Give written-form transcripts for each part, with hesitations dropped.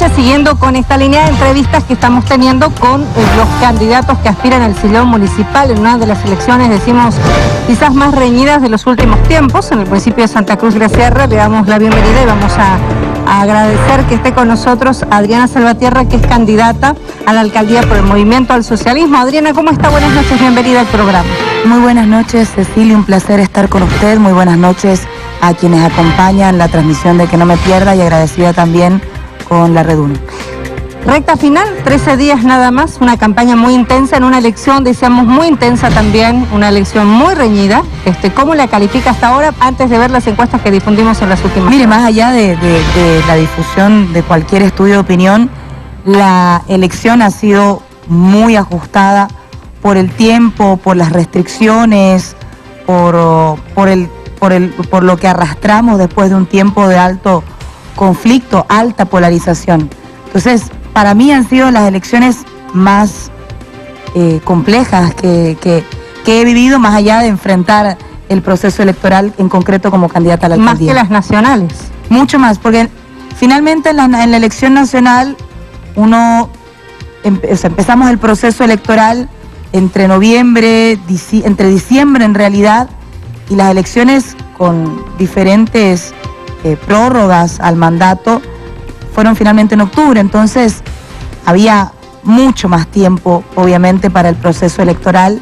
noches, siguiendo con esta línea de entrevistas que estamos teniendo con los candidatos que aspiran al sillón municipal en una de las elecciones, decimos, quizás más reñidas de los últimos tiempos. En el municipio de Santa Cruz de la Sierra le damos la bienvenida y vamos a agradecer que esté con nosotros Adriana Salvatierra, que es candidata a la alcaldía por el Movimiento al Socialismo. Adriana, ¿cómo está? Buenas noches, bienvenida al programa. Muy buenas noches, Cecilia, un placer estar con usted. Muy buenas noches a quienes acompañan la transmisión de Que No Me Pierda y agradecida también con la Red 1. Recta final, 13 días nada más, una campaña muy intensa en una elección, decíamos, muy intensa también, una elección muy reñida. ¿Cómo la califica hasta ahora, antes de ver las encuestas que difundimos en las últimas? Mire, más allá de la difusión de cualquier estudio de opinión, la elección ha sido muy ajustada por el tiempo, por las restricciones, por lo que arrastramos después de un tiempo de alto conflicto, alta polarización. Entonces, para mí han sido las elecciones más complejas que he vivido, más allá de enfrentar el proceso electoral en concreto como candidata a la alcaldía. Más que las nacionales. Mucho más, porque finalmente en la elección nacional empezamos el proceso electoral entre diciembre en realidad, y las elecciones con diferentes prórrogas al mandato fueron finalmente en octubre. Entonces había mucho más tiempo, obviamente, para el proceso electoral.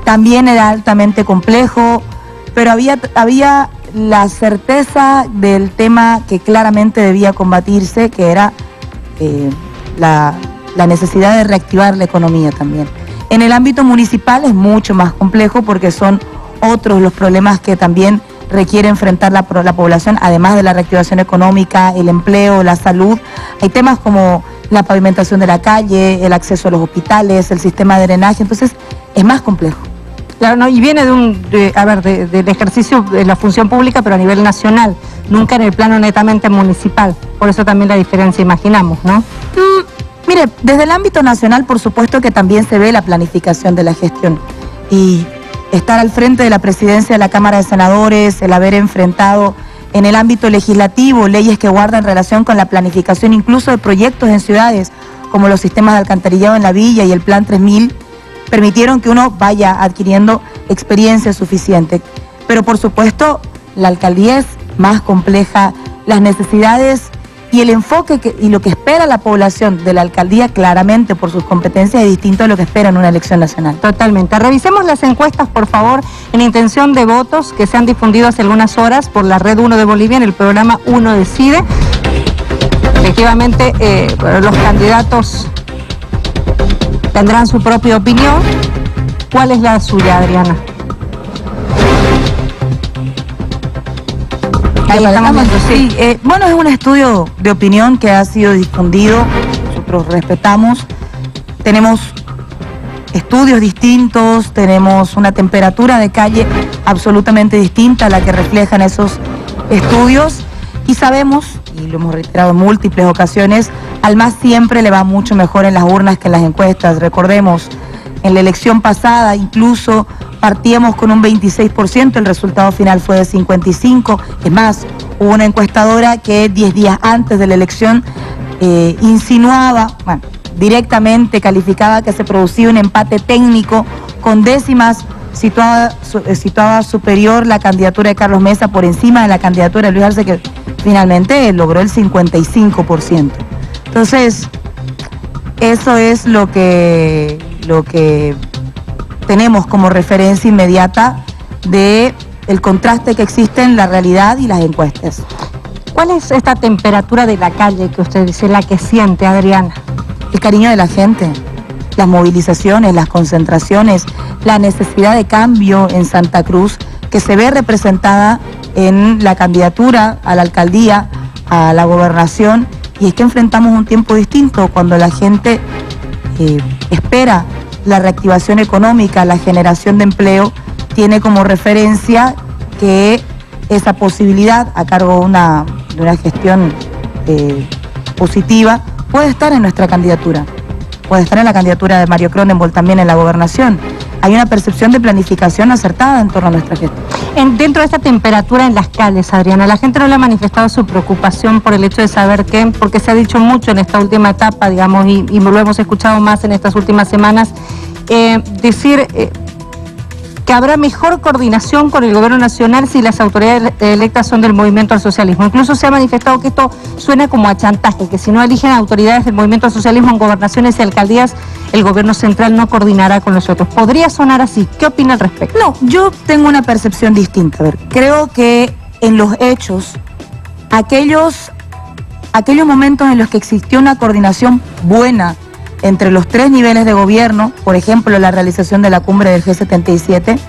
También era altamente complejo, pero había la certeza del tema que claramente debía combatirse, que era la necesidad de reactivar la economía también. En el ámbito municipal es mucho más complejo porque son otros los problemas que también requiere enfrentar la población, además de la reactivación económica, el empleo, la salud. Hay temas como la pavimentación de la calle, el acceso a los hospitales, el sistema de drenaje, entonces es más complejo. Claro, no, y viene del ejercicio de la función pública, pero a nivel nacional, nunca en el plano netamente municipal. Por eso también la diferencia, imaginamos, ¿no? Mire, desde el ámbito nacional, por supuesto que también se ve la planificación de la gestión. Y estar al frente de la presidencia de la Cámara de Senadores, el haber enfrentado en el ámbito legislativo leyes que guardan relación con la planificación incluso de proyectos en ciudades, como los sistemas de alcantarillado en la villa y el Plan 3000, permitieron que uno vaya adquiriendo experiencia suficiente. Pero por supuesto, la alcaldía es más compleja, las necesidades y el enfoque y lo que espera la población de la alcaldía, claramente por sus competencias, es distinto a lo que espera en una elección nacional. Totalmente. Revisemos las encuestas, por favor, en intención de votos que se han difundido hace algunas horas por la Red 1 de Bolivia en el programa Uno Decide. Efectivamente, los candidatos tendrán su propia opinión. ¿Cuál es la suya, Adriana? Ahí estamos viendo, sí. Bueno, es un estudio de opinión que ha sido difundido, nosotros respetamos, tenemos estudios distintos, tenemos una temperatura de calle absolutamente distinta a la que reflejan esos estudios, y sabemos, y lo hemos reiterado en múltiples ocasiones, al MAS siempre le va mucho mejor en las urnas que en las encuestas. Recordemos, en la elección pasada incluso partíamos con un 26%, el resultado final fue de 55%. Es más, hubo una encuestadora que 10 días antes de la elección directamente calificaba que se producía un empate técnico con décimas, situaba superior la candidatura de Carlos Mesa por encima de la candidatura de Luis Arce, que finalmente logró el 55%. Entonces, eso es lo que tenemos como referencia inmediata de el contraste que existe en la realidad y las encuestas. ¿Cuál es esta temperatura de la calle que usted dice, la que siente, Adriana? El cariño de la gente, las movilizaciones, las concentraciones, la necesidad de cambio en Santa Cruz, que se ve representada en la candidatura a la alcaldía, a la gobernación, y es que enfrentamos un tiempo distinto cuando la gente espera la reactivación económica, la generación de empleo, tiene como referencia que esa posibilidad a cargo de una gestión positiva puede estar en nuestra candidatura, puede estar en la candidatura de Mario Cronenberg también en la gobernación. hay una percepción de planificación acertada en torno a nuestra gestión. Dentro de esta temperatura en las calles, Adriana, la gente no le ha manifestado su preocupación por el hecho de saber que, porque se ha dicho mucho en esta última etapa, digamos, y lo hemos escuchado más en estas últimas semanas, decir que habrá mejor coordinación con el gobierno nacional si las autoridades electas son del movimiento al socialismo. Incluso se ha manifestado que esto suena como a chantaje, que si no eligen autoridades del movimiento al socialismo en gobernaciones y alcaldías, el gobierno central no coordinará con los otros. ¿Podría sonar así? ¿Qué opina al respecto? No, yo tengo una percepción distinta. A ver, creo que en los hechos, aquellos momentos en los que existió una coordinación buena entre los 3 niveles de gobierno, por ejemplo, la realización de la cumbre del G77,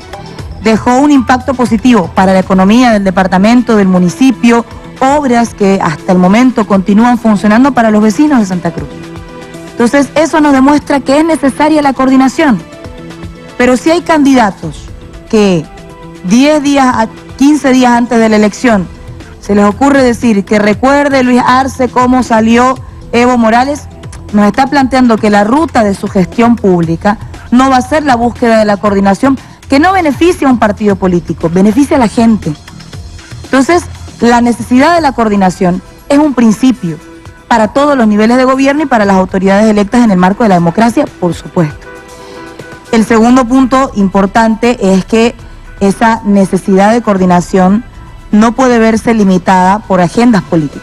dejó un impacto positivo para la economía del departamento, del municipio, obras que hasta el momento continúan funcionando para los vecinos de Santa Cruz. Entonces, eso nos demuestra que es necesaria la coordinación. Pero si hay candidatos que 10 días, 15 días antes de la elección, se les ocurre decir que recuerde Luis Arce cómo salió Evo Morales, nos está planteando que la ruta de su gestión pública no va a ser la búsqueda de la coordinación que no beneficia a un partido político, beneficia a la gente. Entonces, la necesidad de la coordinación es un principio para todos los niveles de gobierno y para las autoridades electas en el marco de la democracia, por supuesto. El segundo punto importante es que esa necesidad de coordinación no puede verse limitada por agendas políticas.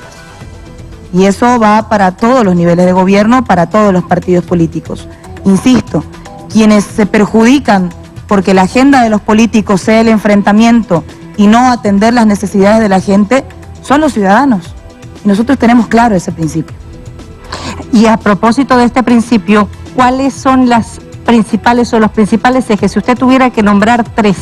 Y eso va para todos los niveles de gobierno, para todos los partidos políticos. Insisto, quienes se perjudican porque la agenda de los políticos sea el enfrentamiento y no atender las necesidades de la gente, son los ciudadanos. Y nosotros tenemos claro ese principio. Y a propósito de este principio, ¿cuáles son las principales o los principales ejes? Si usted tuviera que nombrar 3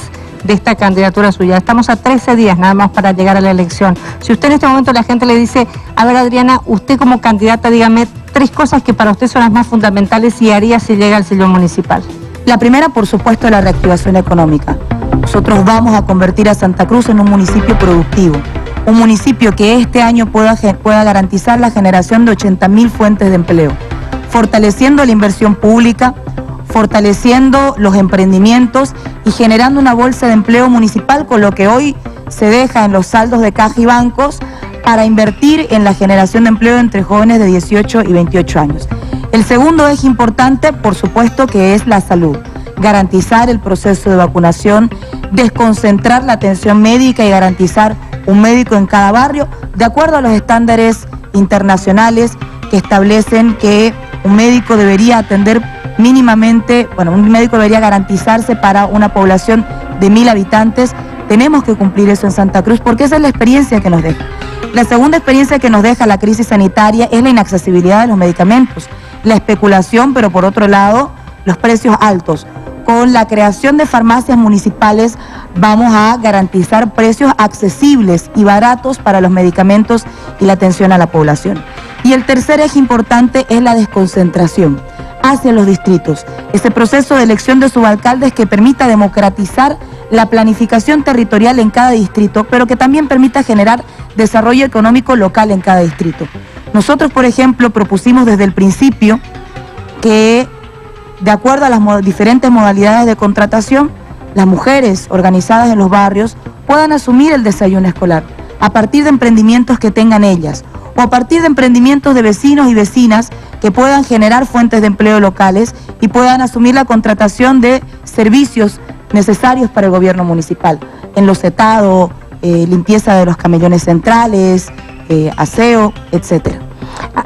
de esta candidatura suya, estamos a 13 días nada más para llegar a la elección. Si usted en este momento la gente le dice, a ver Adriana, usted como candidata dígame 3 cosas que para usted son las más fundamentales y haría si llega al sillón municipal. La primera, por supuesto, es la reactivación económica. Nosotros vamos a convertir a Santa Cruz en un municipio productivo, un municipio que este año pueda garantizar la generación de 80.000 fuentes de empleo, fortaleciendo la inversión pública, fortaleciendo los emprendimientos y generando una bolsa de empleo municipal con lo que hoy se deja en los saldos de caja y bancos para invertir en la generación de empleo entre jóvenes de 18 y 28 años. El segundo eje importante, por supuesto, que es la salud. Garantizar el proceso de vacunación, desconcentrar la atención médica y garantizar un médico en cada barrio, de acuerdo a los estándares internacionales que establecen que un médico debería atender mínimamente, un médico debería garantizarse para una población de 1.000 habitantes. Tenemos que cumplir eso en Santa Cruz porque esa es la experiencia que nos deja. La segunda experiencia que nos deja la crisis sanitaria es la inaccesibilidad de los medicamentos, la especulación, pero por otro lado, los precios altos. Con la creación de farmacias municipales vamos a garantizar precios accesibles y baratos para los medicamentos y la atención a la población. Y el tercer eje importante es la desconcentración hacia los distritos. Ese proceso de elección de subalcaldes que permita democratizar la planificación territorial en cada distrito, pero que también permita generar desarrollo económico local en cada distrito. Nosotros, por ejemplo, propusimos desde el principio que, de acuerdo a las diferentes modalidades de contratación, las mujeres organizadas en los barrios puedan asumir el desayuno escolar a partir de emprendimientos que tengan ellas o a partir de emprendimientos de vecinos y vecinas que puedan generar fuentes de empleo locales y puedan asumir la contratación de servicios necesarios para el gobierno municipal, enlosetados, limpieza de los camellones centrales, aseo, etcétera.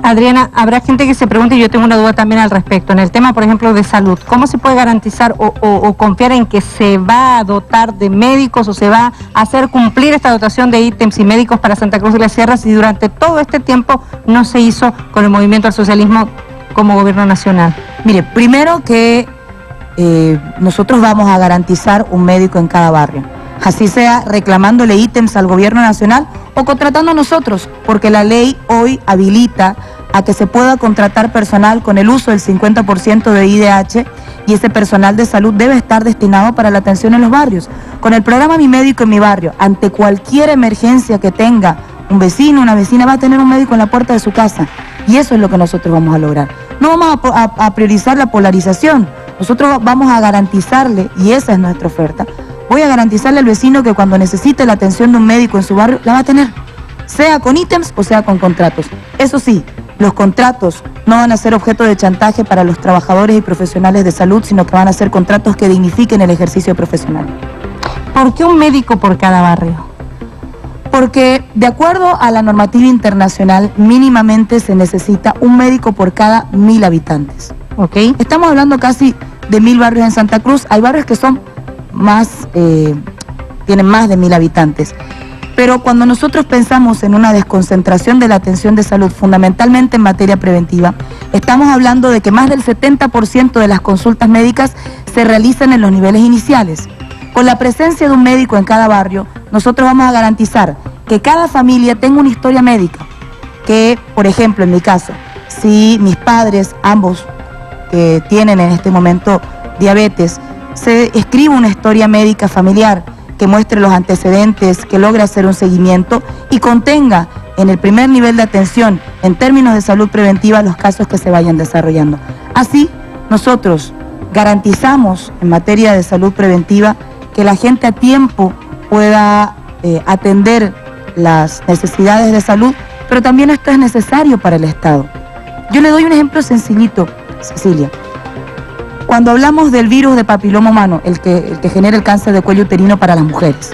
Adriana, habrá gente que se pregunte, y yo tengo una duda también al respecto, en el tema, por ejemplo, de salud, ¿cómo se puede garantizar o confiar en que se va a dotar de médicos o se va a hacer cumplir esta dotación de ítems y médicos para Santa Cruz de las Sierras si durante todo este tiempo no se hizo con el movimiento al socialismo como gobierno nacional? Mire, primero que nosotros vamos a garantizar un médico en cada barrio, así sea reclamándole ítems al gobierno nacional o contratando a nosotros, porque la ley hoy habilita a que se pueda contratar personal con el uso del 50% de IDH y ese personal de salud debe estar destinado para la atención en los barrios. Con el programa Mi Médico en mi barrio, ante cualquier emergencia que tenga un vecino, una vecina, va a tener un médico en la puerta de su casa y eso es lo que nosotros vamos a lograr. No vamos a priorizar la polarización. nosotros vamos a garantizarle, y esa es nuestra oferta, voy a garantizarle al vecino que cuando necesite la atención de un médico en su barrio, la va a tener, sea con ítems o sea con contratos. Eso sí, los contratos no van a ser objeto de chantaje para los trabajadores y profesionales de salud, sino que van a ser contratos que dignifiquen el ejercicio profesional. ¿Por qué un médico por cada barrio? Porque de acuerdo a la normativa internacional, mínimamente se necesita un médico por cada 1000 habitantes. ¿Ok? Estamos hablando casi de 1000 barrios en Santa Cruz. Hay barrios que son más, tienen más de 1000 habitantes. Pero cuando nosotros pensamos en una desconcentración de la atención de salud, fundamentalmente en materia preventiva, estamos hablando de que más del 70% de las consultas médicas se realizan en los niveles iniciales. Con la presencia de un médico en cada barrio, nosotros vamos a garantizar que cada familia tenga una historia médica. Que, por ejemplo, en mi caso, si mis padres, ambos, que tienen en este momento diabetes, se escribe una historia médica familiar que muestre los antecedentes, que logre hacer un seguimiento y contenga en el primer nivel de atención, en términos de salud preventiva, los casos que se vayan desarrollando. Así, nosotros garantizamos en materia de salud preventiva que la gente a tiempo pueda atender las necesidades de salud, pero también esto es necesario para el Estado. Yo le doy un ejemplo sencillito, Cecilia. Cuando hablamos del virus de papiloma humano, el que genera el cáncer de cuello uterino para las mujeres,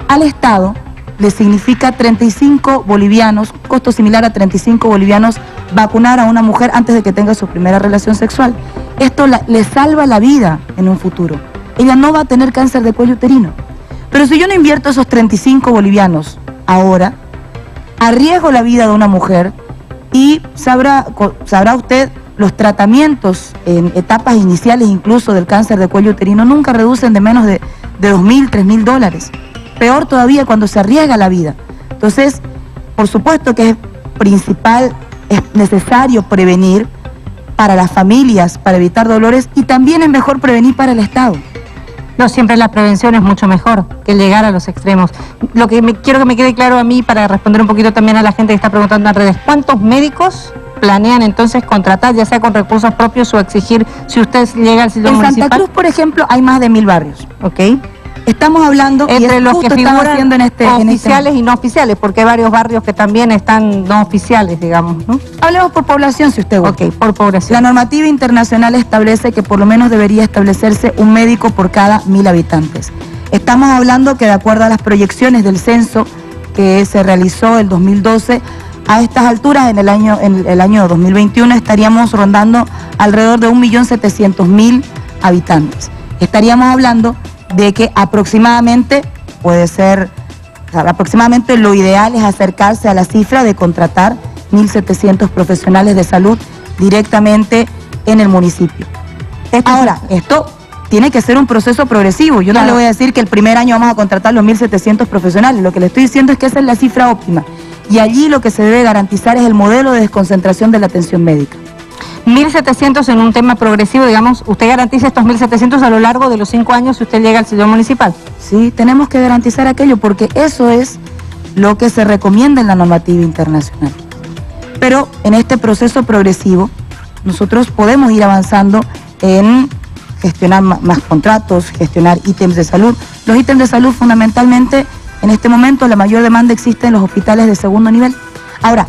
al Estado le significa 35 bolivianos, costo similar a 35 bolivianos, vacunar a una mujer antes de que tenga su primera relación sexual. Esto le salva la vida en un futuro. Ella no va a tener cáncer de cuello uterino. Pero si yo no invierto esos 35 bolivianos ahora, arriesgo la vida de una mujer y sabrá usted, los tratamientos en etapas iniciales incluso del cáncer de cuello uterino nunca reducen de menos de $2.000, $3.000. Peor todavía cuando se arriesga la vida. Entonces, por supuesto que es necesario prevenir para las familias, para evitar dolores, y también es mejor prevenir para el Estado. No siempre la prevención es mucho mejor que llegar a los extremos. Lo que quiero que me quede claro a mí, para responder un poquito también a la gente que está preguntando en redes, ¿cuántos médicos planean entonces contratar, ya sea con recursos propios o exigir si usted llega al sillón municipal? En Santa Cruz, por ejemplo, hay más de 1000 barrios. Ok. Estamos hablando entre los que figuran haciendo oficiales y no oficiales, porque hay varios barrios que también están no oficiales, digamos, ¿no? Hablemos por población, si usted gusta. Ok, por población. La normativa internacional establece que por lo menos debería establecerse un médico por cada 1000 habitantes. Estamos hablando que de acuerdo a las proyecciones del censo que se realizó el 2012, a estas alturas, en el año 2021, estaríamos rondando alrededor de 1.700.000 habitantes. Estaríamos hablando de que aproximadamente lo ideal es acercarse a la cifra de contratar 1.700 profesionales de salud directamente en el municipio. Ahora, esto tiene que ser un proceso progresivo. Yo no le voy a decir que el primer año vamos a contratar los 1.700 profesionales. Lo que le estoy diciendo es que esa es la cifra óptima. Y allí lo que se debe garantizar es el modelo de desconcentración de la atención médica. 1.700 en un tema progresivo, digamos, usted garantiza estos 1.700 a lo largo de los 5 años si usted llega al sillón municipal. Sí, tenemos que garantizar aquello porque eso es lo que se recomienda en la normativa internacional. Pero en este proceso progresivo nosotros podemos ir avanzando en gestionar más contratos, gestionar ítems de salud. Los ítems de salud fundamentalmente en este momento la mayor demanda existe en los hospitales de segundo nivel. Ahora,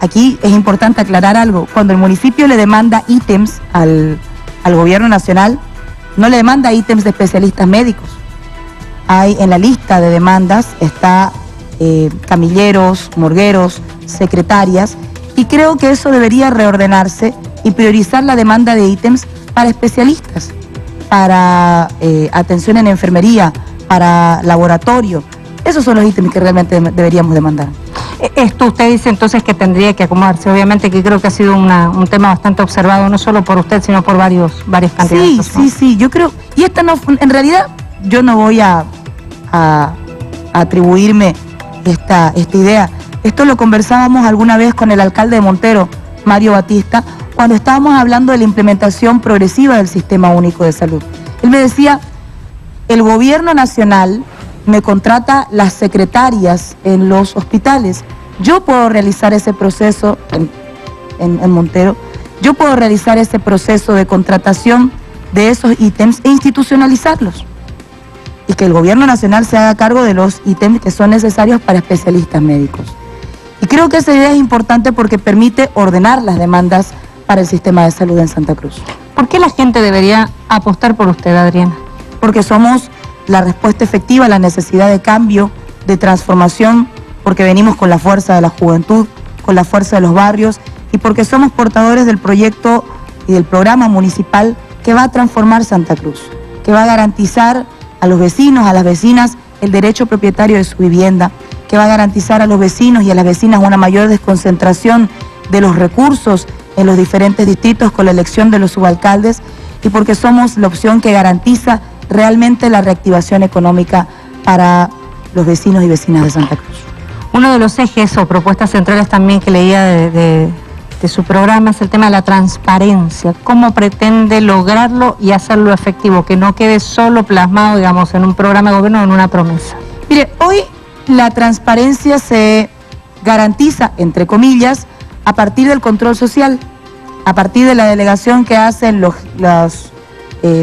aquí es importante aclarar algo. Cuando el municipio le demanda ítems al gobierno nacional, no le demanda ítems de especialistas médicos. Hay en la lista de demandas, está camilleros, morgueros, secretarias, y creo que eso debería reordenarse y priorizar la demanda de ítems para especialistas, para atención en enfermería, para laboratorio. Esos son los ítems que realmente deberíamos demandar. Esto usted dice entonces que tendría que acomodarse, obviamente, que creo que ha sido un tema bastante observado, no solo por usted, sino por varios candidatos. Sí, yo creo, y esta no, en realidad yo no voy a atribuirme esta idea. Esto lo conversábamos alguna vez con el alcalde de Montero, Mario Batista, cuando estábamos hablando de la implementación progresiva del Sistema Único de Salud. Él me decía, el gobierno nacional me contrata las secretarias en los hospitales. Yo puedo realizar ese proceso en Montero, yo puedo realizar ese proceso de contratación de esos ítems e institucionalizarlos. Y que el gobierno nacional se haga cargo de los ítems que son necesarios para especialistas médicos. Y creo que esa idea es importante porque permite ordenar las demandas para el sistema de salud en Santa Cruz. ¿Por qué la gente debería apostar por usted, Adriana? Porque somos la respuesta efectiva a la necesidad de cambio, de transformación, porque venimos con la fuerza de la juventud, con la fuerza de los barrios y porque somos portadores del proyecto y del programa municipal que va a transformar Santa Cruz, que va a garantizar a los vecinos, a las vecinas, el derecho propietario de su vivienda, que va a garantizar a los vecinos y a las vecinas una mayor desconcentración de los recursos en los diferentes distritos con la elección de los subalcaldes y porque somos la opción que garantiza realmente la reactivación económica para los vecinos y vecinas de Santa Cruz. Uno de los ejes o propuestas centrales también que leía de su programa es el tema de la transparencia. ¿Cómo pretende lograrlo y hacerlo efectivo? Que no quede solo plasmado, digamos, en un programa de gobierno o en una promesa. Mire, hoy la transparencia se garantiza, entre comillas, a partir del control social, a partir de la delegación que hacen los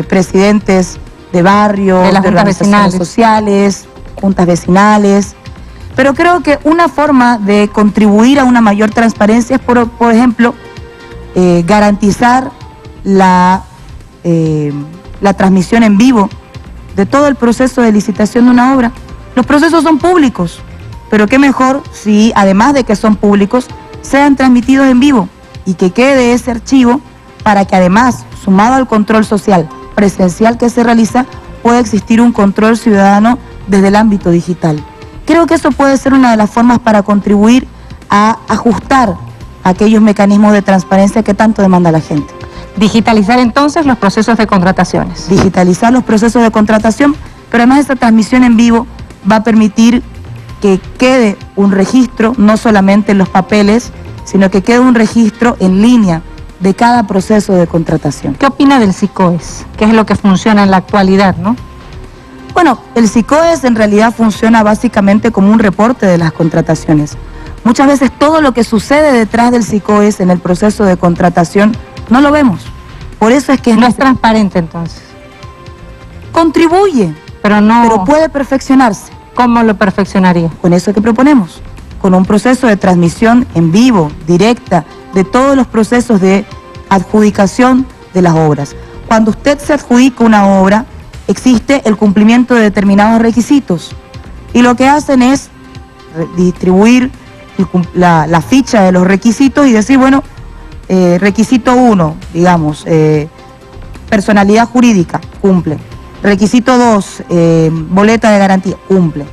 presidentes de barrios, de organizaciones sociales, juntas vecinales. Pero creo que una forma de contribuir a una mayor transparencia es, por ejemplo, garantizar la transmisión en vivo de todo el proceso de licitación de una obra. Los procesos son públicos, pero qué mejor si, además de que son públicos, sean transmitidos en vivo y que quede ese archivo para que además, sumado al control social presencial que se realiza, pueda existir un control ciudadano desde el ámbito digital. Creo que eso puede ser una de las formas para contribuir a ajustar aquellos mecanismos de transparencia que tanto demanda la gente. Digitalizar entonces los procesos de contrataciones. Digitalizar los procesos de contratación, pero además esa transmisión en vivo va a permitir que quede un registro, no solamente en los papeles, sino que quede un registro en línea de cada proceso de contratación. ¿Qué opina del SICOES? ¿Qué es lo que funciona en la actualidad, no? Bueno, el SICOES en realidad funciona básicamente como un reporte de las contrataciones. Muchas veces todo lo que sucede detrás del SICOES en el proceso de contratación no lo vemos. Por eso es que no es transparente entonces. Contribuye, pero puede perfeccionarse. ¿Cómo lo perfeccionaría? Con eso que proponemos, con un proceso de transmisión en vivo, directa, de todos los procesos de adjudicación de las obras. Cuando usted se adjudica una obra, existe el cumplimiento de determinados requisitos y lo que hacen es distribuir la ficha de los requisitos y decir, bueno, requisito 1, digamos, personalidad jurídica, cumple. Requisito 2, boleta de garantía, cumple.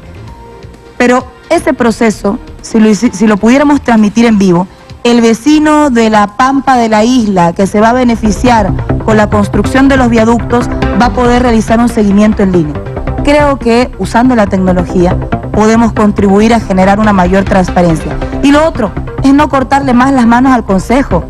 Pero ese proceso, si lo pudiéramos transmitir en vivo, el vecino de la Pampa de la isla que se va a beneficiar con la construcción de los viaductos va a poder realizar un seguimiento en línea. Creo que usando la tecnología podemos contribuir a generar una mayor transparencia. Y lo otro es no cortarle más las manos al Consejo.